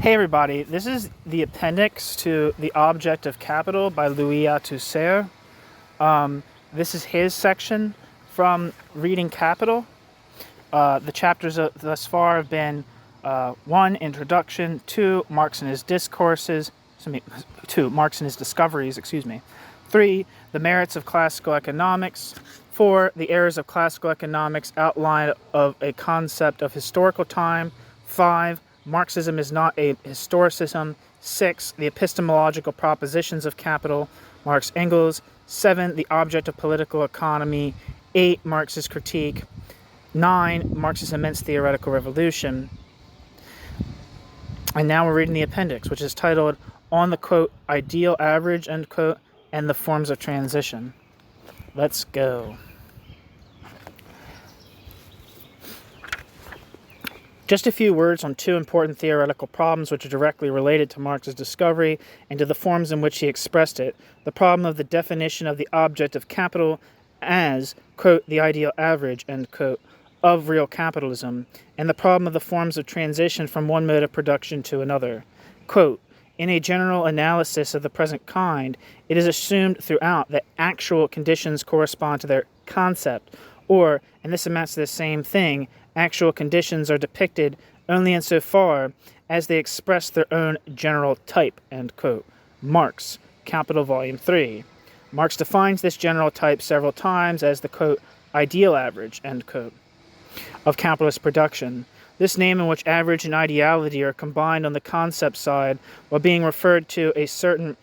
Hey everybody, this is the appendix to The Object of Capital by Louis Althusser. This is his section from Reading Capital. The chapters thus far have been 1, Introduction, 2, Marx and his Discourses, 2, Marx and his Discoveries, 3, The Merits of Classical Economics, 4, The Errors of Classical Economics, Outline of a Concept of Historical Time, 5, Marxism is not a historicism, 6, The Epistemological Propositions of Capital, Marx Engels, 7, The Object of Political Economy, 8, Marx's Critique, 9, Marx's Immense Theoretical Revolution. And now we're reading the appendix, which is titled On the, quote, Ideal Average, end quote, and the Forms of Transition. Let's go. Just a few words on two important theoretical problems which are directly related to Marx's discovery and to the forms in which he expressed it. The problem of the definition of the object of capital as, quote, the ideal average, end quote, of real capitalism, and the problem of the forms of transition from one mode of production to another. Quote, in a general analysis of the present kind, it is assumed throughout that actual conditions correspond to their concept, or, and this amounts to the same thing, actual conditions are depicted only insofar as they express their own general type, end quote. Marx, Capital, Volume 3. Marx defines this general type several times as the, quote, ideal average, end quote, of capitalist production. This name in which average and ideality are combined on the concept side while being referred to a certain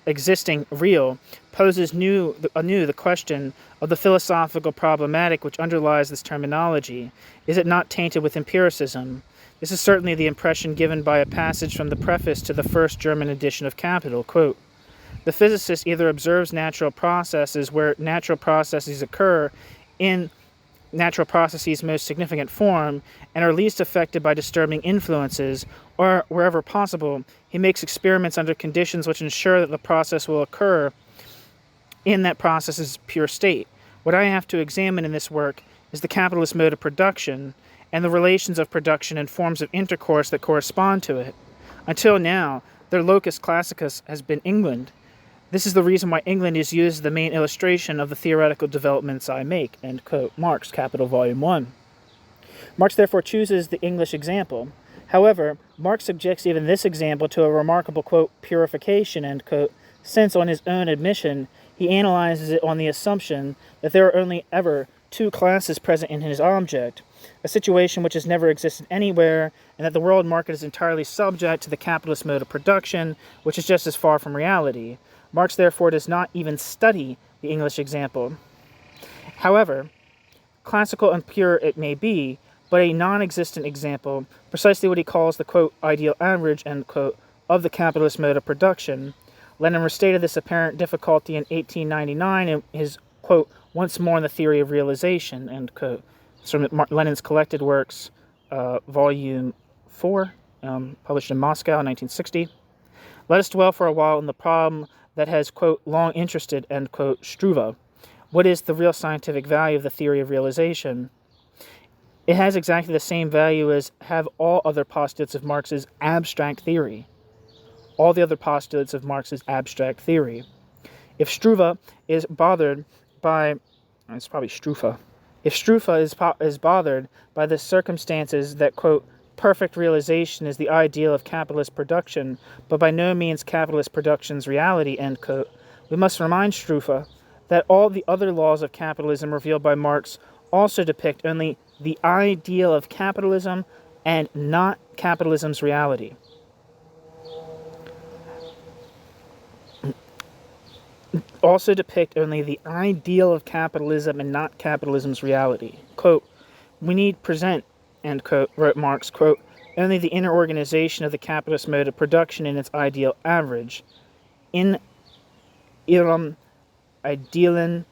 existing real poses anew the question of the philosophical problematic which underlies this terminology. Is it not tainted with empiricism? This is certainly the impression given by a passage from the preface to the first German edition of Capital. Quote, the physicist either observes natural processes where natural processes occur in natural processes' most significant form and are least affected by disturbing influences, or wherever possible, he makes experiments under conditions which ensure that the process will occur in that process's pure state. What I have to examine in this work is the capitalist mode of production and the relations of production and forms of intercourse that correspond to it. Until now, their locus classicus has been England. This is the reason why England is used as the main illustration of the theoretical developments I make, end quote. Marx, Capital, Volume 1. Marx therefore chooses the English example. However, Marx subjects even this example to a remarkable, quote, purification, end quote, since on his own admission, he analyzes it on the assumption that there are only ever two classes present in his object, a situation which has never existed anywhere, and that the world market is entirely subject to the capitalist mode of production, which is just as far from reality. Marx therefore does not even study the English example. However, classical and pure it may be, but a non-existent example, precisely what he calls the, quote, ideal average, end quote, of the capitalist mode of production. Lenin restated this apparent difficulty in 1899 in his, quote, once more in the theory of realization, end quote. It's from Lenin's collected works, Volume 4, published in Moscow in 1960. Let us dwell for a while on the problem that has, quote, long interested, end quote, Struve. What is the real scientific value of the theory of realization? It has exactly the same value as have all other postulates of Marx's abstract theory. All the other postulates of Marx's abstract theory. If Struve is bothered by, it's probably Struve. If Struve is bothered by the circumstances that, quote, perfect realization is the ideal of capitalist production, but by no means capitalist production's reality, end quote, we must remind Struve that all the other laws of capitalism revealed by Marx also depict only the ideal of capitalism and not capitalism's reality. Also depict only the ideal of capitalism and not capitalism's reality. Quote, we need present, end quote, wrote Marx, quote, only the inner organization of the capitalist mode of production in its ideal average. In ihrem idealen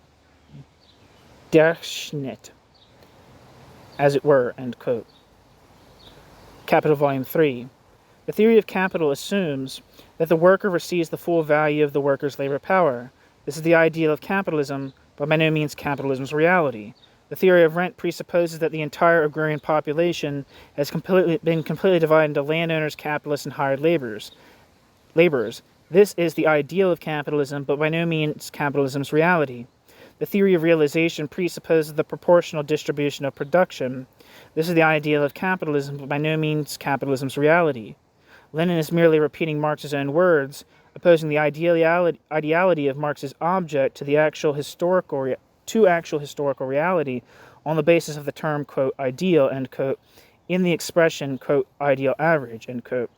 Durchschnitt, as it were, end quote. Capital, Volume 3. The theory of capital assumes that the worker receives the full value of the worker's labor power. This is the ideal of capitalism, but by no means capitalism's reality. The theory of rent presupposes that the entire agrarian population has been completely divided into landowners, capitalists, and hired laborers. This is the ideal of capitalism, but by no means capitalism's reality. The theory of realization presupposes the proportional distribution of production. This is the ideal of capitalism, but by no means capitalism's reality. Lenin is merely repeating Marx's own words, opposing the ideality of Marx's object to the actual historical reality on the basis of the term, quote, ideal, end quote, in the expression, quote, ideal average, end quote.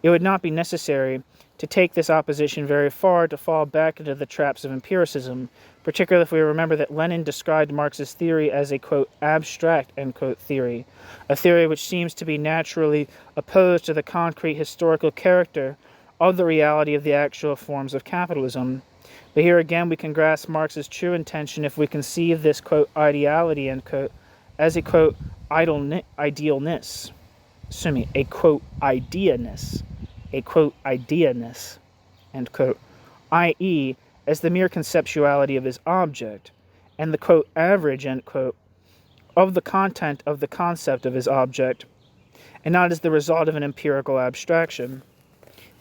It would not be necessary to take this opposition very far to fall back into the traps of empiricism, particularly if we remember that Lenin described Marx's theory as a, quote, abstract, end quote, theory, a theory which seems to be naturally opposed to the concrete historical character of the reality of the actual forms of capitalism. But here again we can grasp Marx's true intention if we conceive this, quote, ideality, end quote, as a, quote, idealness, a, quote, ideaness, end quote, i.e., as the mere conceptuality of his object, and the, quote, average, end quote, of the content of the concept of his object, and not as the result of an empirical abstraction.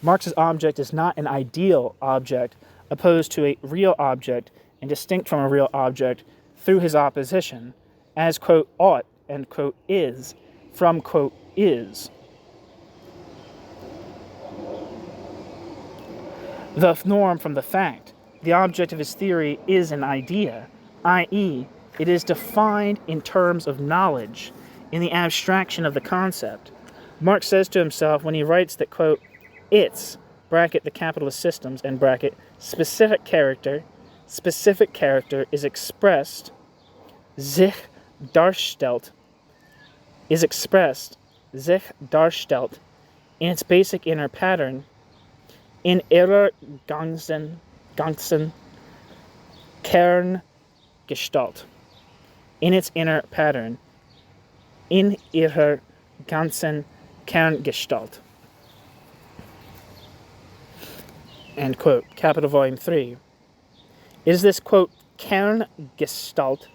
Marx's object is not an ideal object opposed to a real object and distinct from a real object through his opposition, as, quote, ought, and, quote, is, from, quote, is. The norm from the fact. The object of his theory is an idea, i.e., it is defined in terms of knowledge, in the abstraction of the concept. Marx says to himself when he writes that, quote, its, bracket the capitalist systems, end bracket, specific character is expressed, sich darstellt, in its basic inner pattern, in ihrer ganzen Kerngestalt, in its inner pattern, in ihrer ganzen Kerngestalt. End quote. Capital Volume 3. It is this, quote, Kerngestalt,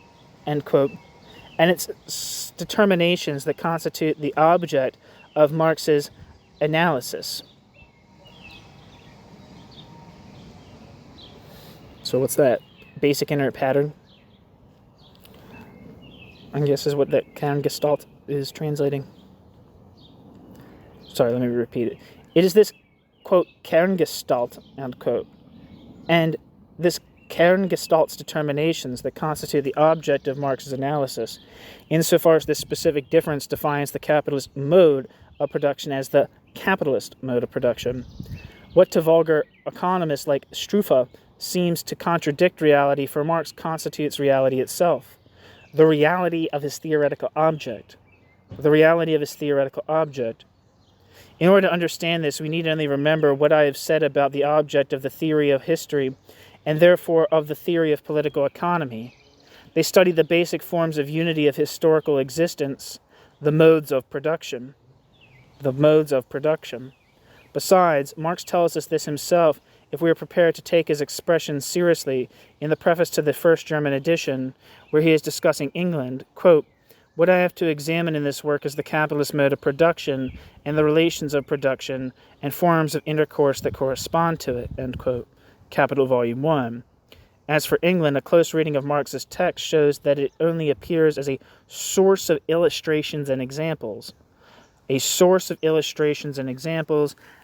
end quote, and its determinations that constitute the object of Marx's analysis. So what's that? Basic inner pattern? I guess is what that Kerngestalt is translating. Sorry, let me repeat it. It is this, quote, Kerngestalt, end quote, and this Kerngestalt's determinations that constitute the object of Marx's analysis, insofar as this specific difference defines the capitalist mode of production as the capitalist mode of production. What to vulgar economists like Struve seems to contradict reality, for Marx constitutes reality itself, the reality of his theoretical object. In order to understand this, we need only remember what I have said about the object of the theory of history, and therefore of the theory of political economy. They study the basic forms of unity of historical existence, the modes of production. Besides, Marx tells us this himself if we are prepared to take his expressions seriously in the preface to the first German edition, where he is discussing England, quote, what I have to examine in this work is the capitalist mode of production and the relations of production and forms of intercourse that correspond to it, end quote. Capital Volume 1. As for England, a close reading of Marx's text shows that it only appears as a source of illustrations and examples.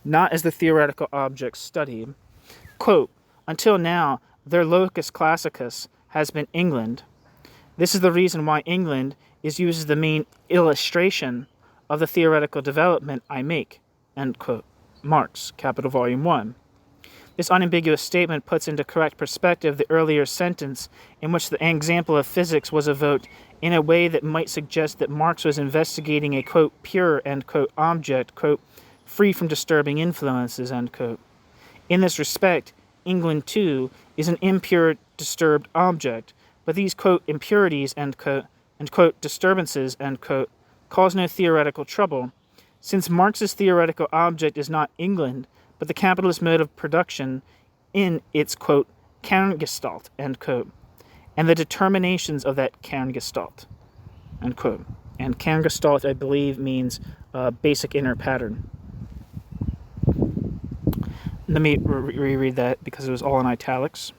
Not as the theoretical object studied. Quote, until now, their locus classicus has been England. This is the reason why England is used as the main illustration of the theoretical development I make, end quote. Marx, Capital Volume 1. This unambiguous statement puts into correct perspective the earlier sentence in which the example of physics was evoked in a way that might suggest that Marx was investigating a, quote, pure, end quote, object, quote, free from disturbing influences, end quote. In this respect, England, too, is an impure, disturbed object, but these, quote, impurities, end quote, and, quote, disturbances, end quote, cause no theoretical trouble, since Marx's theoretical object is not England, but the capitalist mode of production in its, quote, Kerngestalt, end quote. and the determinations of that Kerngestalt, end quote. And Kerngestalt, I believe, means basic inner pattern. Let me reread that because it was all in italics.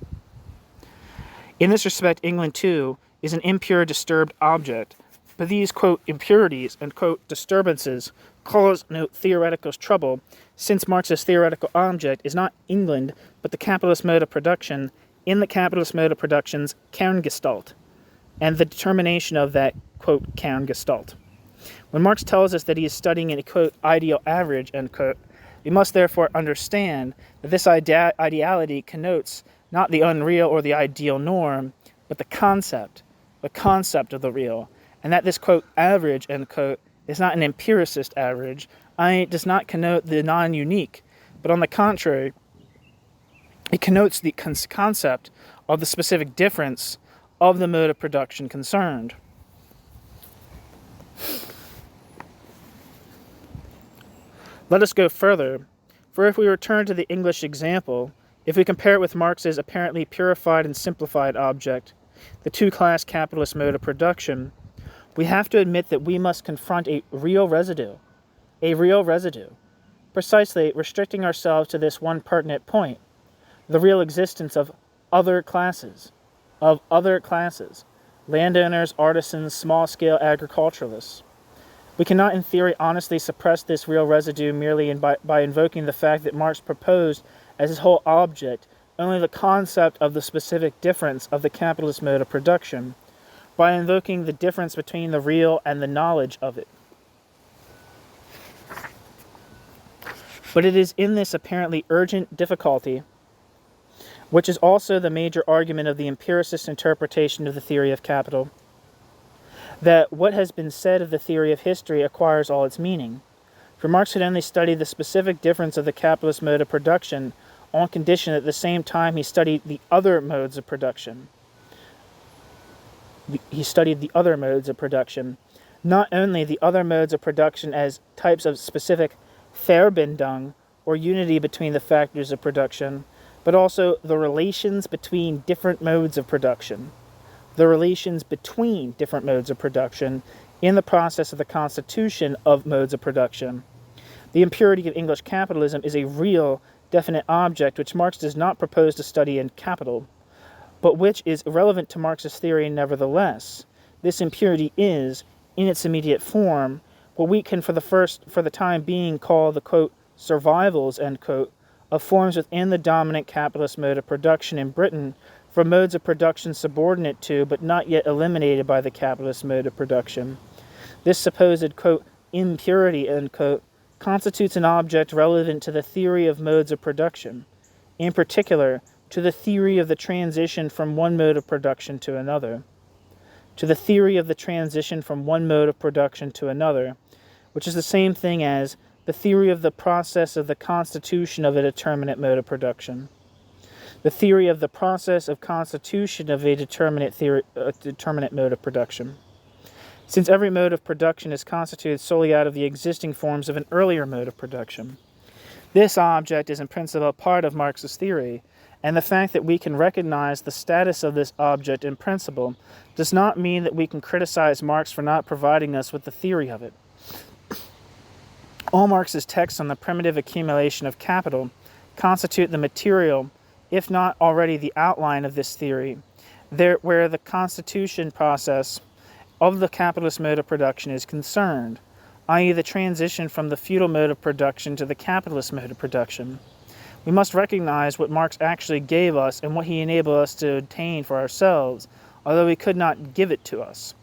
In this respect, England, too, is an impure, disturbed object, but these, quote, impurities and, quote, disturbances cause no theoretical trouble, since Marx's theoretical object is not England, but the capitalist mode of production in the capitalist mode of production's Kerngestalt, and the determination of that, quote, Kerngestalt. When Marx tells us that he is studying a, quote, ideal average, end quote, we must therefore understand that this ideality connotes not the unreal or the ideal norm, but the concept of the real, and that this, quote, average, end quote, is not an empiricist average, it does not connote the non-unique, but on the contrary, it connotes the concept of the specific difference of the mode of production concerned. Let us go further, for if we return to the English example, if we compare it with Marx's apparently purified and simplified object, the two-class capitalist mode of production, we have to admit that we must confront a real residue, precisely restricting ourselves to this one pertinent point, the real existence of other classes, landowners, artisans, small-scale agriculturalists. We cannot in theory honestly suppress this real residue merely by invoking the fact that Marx proposed as his whole object only the concept of the specific difference of the capitalist mode of production, by invoking the difference between the real and the knowledge of it. But it is in this apparently urgent difficulty, which is also the major argument of the empiricist interpretation of the theory of capital, that what has been said of the theory of history acquires all its meaning. For Marx had only studied the specific difference of the capitalist mode of production on condition that at the same time he studied the other modes of production. Not only the other modes of production as types of specific Verbindung, or unity between the factors of production, but also the relations between different modes of production. In the process of the constitution of modes of production. The impurity of English capitalism is a real, definite object which Marx does not propose to study in Capital, but which is relevant to Marx's theory nevertheless. This impurity is, in its immediate form, what we can for the time being call the, quote, survivals, end quote, of forms within the dominant capitalist mode of production in Britain, from modes of production subordinate to, but not yet eliminated by the capitalist mode of production. This supposed, quote, impurity, end quote, constitutes an object relevant to the theory of modes of production, in particular, to the theory of the transition from one mode of production to another. Which is the same thing as the theory of the process of the constitution of a determinate mode of production. The theory of the process of constitution of a determinate mode of production. Since every mode of production is constituted solely out of the existing forms of an earlier mode of production. This object is in principle part of Marx's theory, and the fact that we can recognize the status of this object in principle does not mean that we can criticize Marx for not providing us with the theory of it. All Marx's texts on the primitive accumulation of capital constitute the material, if not already the outline of this theory, where the constitution process of the capitalist mode of production is concerned, i.e. the transition from the feudal mode of production to the capitalist mode of production. We must recognize what Marx actually gave us and what he enabled us to obtain for ourselves, although he could not give it to us.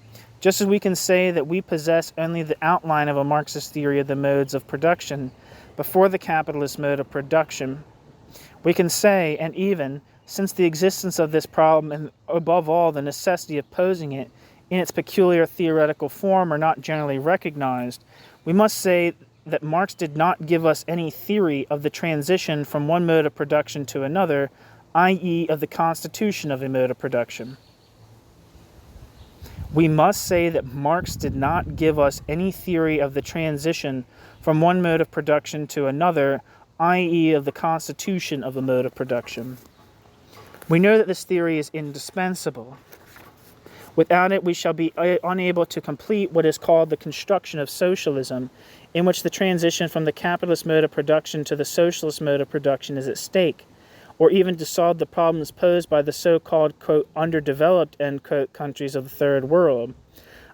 Just as we can say that we possess only the outline of a Marxist theory of the modes of production before the capitalist mode of production, we can say, and even, since the existence of this problem and above all the necessity of posing it in its peculiar theoretical form are not generally recognized, we must say that Marx did not give us any theory of the transition from one mode of production to another, i.e. of the constitution of a mode of production. We must say that Marx did not give us any theory of the transition from one mode of production to another, i.e. of the constitution of a mode of production. We know that this theory is indispensable, Without it, we shall be unable to complete what is called the construction of socialism, in which the transition from the capitalist mode of production to the socialist mode of production is at stake, or even to solve the problems posed by the so-called, quote, underdeveloped, end quote, countries of the Third World.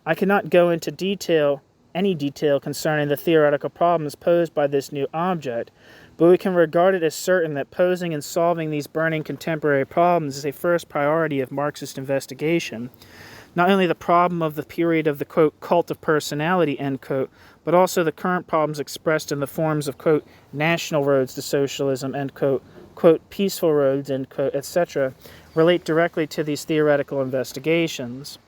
I cannot go into any detail concerning the theoretical problems posed by this new object, but we can regard it as certain that posing and solving these burning contemporary problems is a first priority of Marxist investigation. Not only the problem of the period of the, quote, cult of personality, end quote, but also the current problems expressed in the forms of, quote, national roads to socialism, end quote, peaceful roads, end quote, etc., relate directly to these theoretical investigations.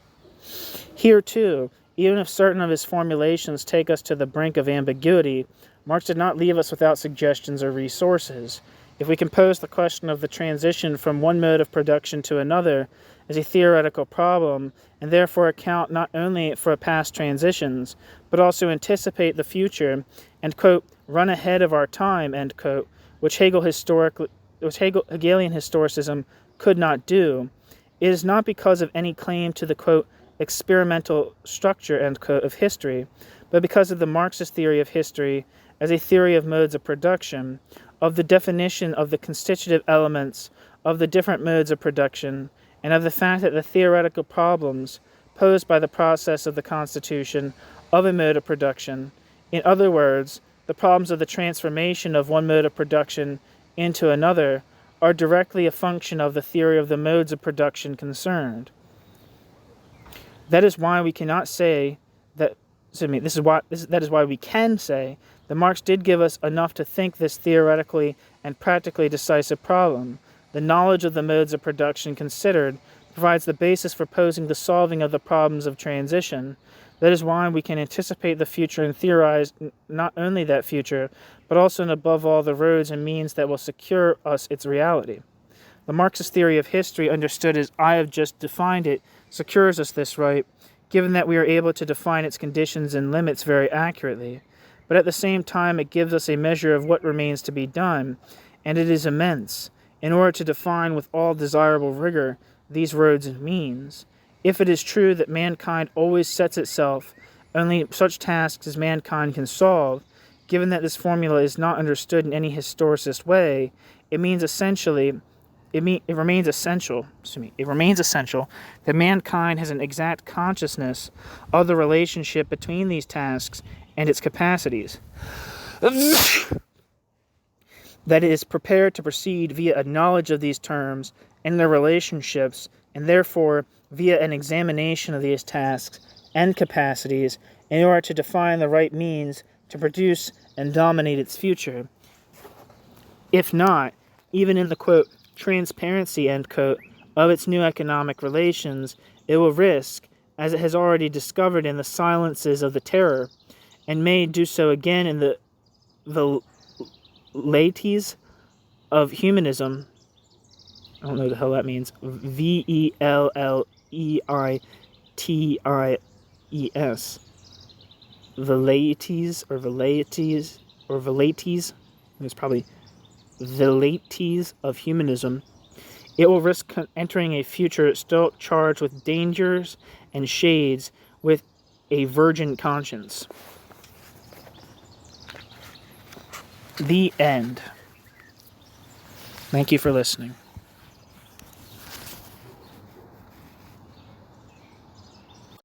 Here, too, even if certain of his formulations take us to the brink of ambiguity, Marx did not leave us without suggestions or resources. If we can pose the question of the transition from one mode of production to another as a theoretical problem, and therefore account not only for past transitions, but also anticipate the future, and, quote, run ahead of our time, end quote, which Hegelian historicism could not do, it is not because of any claim to the, quote, experimental structure, end quote, of history, but because of the Marxist theory of history as a theory of modes of production, of the definition of the constitutive elements of the different modes of production, and of the fact that the theoretical problems posed by the process of the constitution of a mode of production, in other words, the problems of the transformation of one mode of production into another, are directly a function of the theory of the modes of production concerned. That is why we cannot say that. That is why we can say that Marx did give us enough to think this theoretically and practically decisive problem. The knowledge of the modes of production considered provides the basis for posing the solving of the problems of transition. That is why we can anticipate the future and theorize not only that future, but also and above all the roads and means that will secure us its reality. The Marxist theory of history, understood as I have just defined it, secures us this right, given that we are able to define its conditions and limits very accurately. But at the same time, it gives us a measure of what remains to be done, and it is immense, in order to define with all desirable rigor these roads and means. If it is true that mankind always sets itself only such tasks as mankind can solve, given that this formula is not understood in any historicist way, it remains essential that mankind has an exact consciousness of the relationship between these tasks and its capacities. That it is prepared to proceed via a knowledge of these terms and their relationships, and therefore via an examination of these tasks and capacities in order to define the right means to produce and dominate its future. If not, even in the, quote, transparency, end quote, of its new economic relations, it will risk, as it has already discovered in the silences of the terror, and may do so again in the velleities of humanism. I don't know what the hell that means. Velleities. Velleities. It's probably velleities of humanism. It will risk entering a future still charged with dangers and shades with a virgin conscience. The end. Thank you for listening.